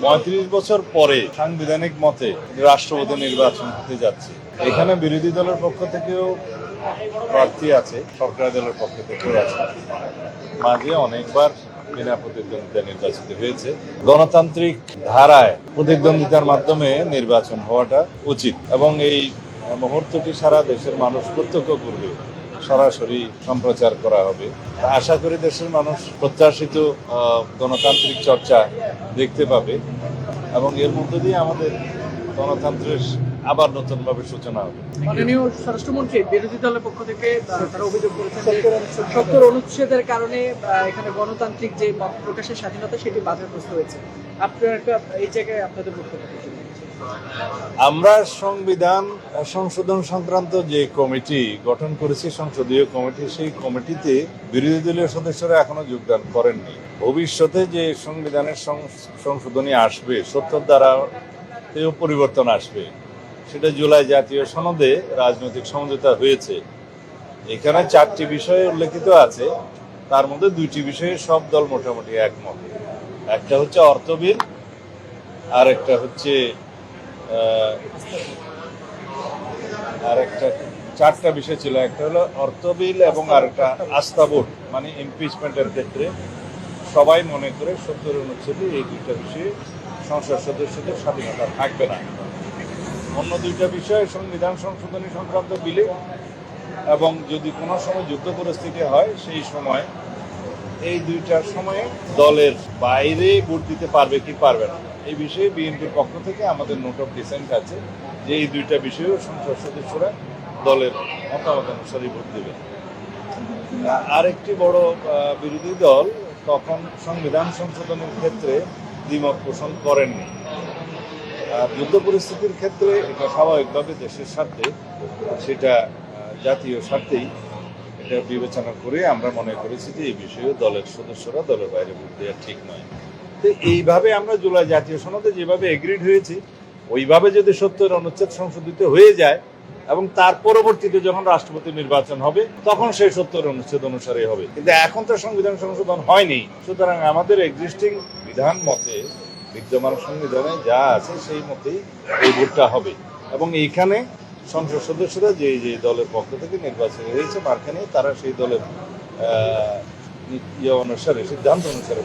৩৫ বছর পরে সাংবিধানিক মতে রাষ্ট্রপতি নির্বাচন হতে যাচ্ছে। এখানে বিরোধী দলের পক্ষ থেকেও প্রার্থী আছে, সরকারি দলের পক্ষ থেকেও আছে। মাঝে অনেকবার বিনা প্রতিদ্বন্দ্বিতা নির্বাচিত হয়েছে। গণতান্ত্রিক ধারায় প্রতিদ্বন্দ্বিতার মাধ্যমে নির্বাচন হওয়াটা উচিত এবং এই মুহূর্তটি সারা দেশের মানুষ প্রত্যক্ষ করবে, সরাসরি সম্প্রচার করা হবে। আশা করি দেশের মানুষ প্রত্যাশিত গণতান্ত্রিক চর্চা দেখতে পাবে এবং এর মধ্য দিয়ে আমাদের গণতন্ত্রের আবার নতুনভাবে সূচনা হবে। মাননীয় স্বরাষ্ট্রমন্ত্রী বিরোধী দলের পক্ষ থেকে তারা অভিযোগ করেছেন যে ৭০ অনুচ্ছেদের কারণে এখানে গণতান্ত্রিক যে মত প্রকাশের স্বাধীনতা সেটি বাধাগ্রস্ত হয়েছে। আপনার এই জায়গায় আপনাদের বক্তব্য কি? আমরা সংবিধান সংশোধন সংক্রান্ত যে কমিটি গঠন করেছি, সংসদীয় কমিটি, সেই কমিটিতে বিরোধী দলীয় সদস্যরা এখনো যোগদান করেননি। ভবিষ্যতে যে সংবিধানের সংশোধনী আসবে, ৭০ ধারাতেও পরিবর্তন আসবে, সেটা জুলাই জাতীয় সনদে রাজনৈতিক সমঝোতা হয়েছে। এখানে 4টি বিষয় উল্লেখিত আছে, তার মধ্যে 2টি বিষয়ে সব দল মোটামুটি একমত। একটা হচ্ছে অর্থ বিল, আর একটা হচ্ছে আর একটা 4টা বিষয় ছিল। একটা হলো অর্থ বিল এবং আর একটা আস্থা ভোট, মানে ইমপিচমেন্টের ক্ষেত্রে সবাই মনে করে ৭০ অনুচ্ছেদে এই 2টা বিষয়ে সংসদ সদস্যদের স্বাধীনতা থাকবে না। অন্য 2টা বিষয় সংবিধান সংশোধনী সংক্রান্ত বিলে এবং যদি কোনো সময় যুদ্ধ পরিস্থিতি হয় সেই সময় এই 2টার সময়ে দলের বাইরে ভোট দিতে পারবে কি পারবে না, এই বিষয়ে বিএনপির পক্ষ থেকে আমাদের নোট অফ ডিসেন্ট আছে যে এই 2টা বিষয়েও সংসদ সদস্যরা দলের মতামত অনুসারে ভোট দেবে। আরেকটি বড় বিরোধী দল তখন সংবিধান সংশোধনের ক্ষেত্রে দ্বিমত পোষণ করেননি। যুদ্ধ পরিস্থিতির ক্ষেত্রে এটা স্বাভাবিকভাবে দেশের স্বার্থে, সেটা জাতীয় স্বার্থেই এটা বিবেচনা করে আমরা মনে করেছি যে এই বিষয়ে দলের সদস্যরা দলের বাইরে ভোট দেওয়া ঠিক নয়। তো এইভাবে আমরা জুলাই জাতীয় সনদে যেভাবে এগ্রিড হয়েছি, ওইভাবে যদি ৭০ অনুচ্ছেদ সংশোধিত হয়ে যায় এবং তার পরবর্তীতে যখন রাষ্ট্রপতি নির্বাচন হবে তখন সেই ৭০ অনুচ্ছেদ অনুসারে হবে। কিন্তু এখন তো সংবিধান সংশোধন হয়নি, সুতরাং আমাদের এক্সিস্টিং বিধান মতে, বিদ্যমান সংবিধানে যা আছে সেই মতেই এই ভোটটা হবে এবং এইখানে সংসদ সদস্যরা যে যে দলের পক্ষ থেকে নির্বাচিত হয়েছে মার্কা নিয়ে তারা সেই দলের অনুসারে, সিদ্ধান্ত অনুসারে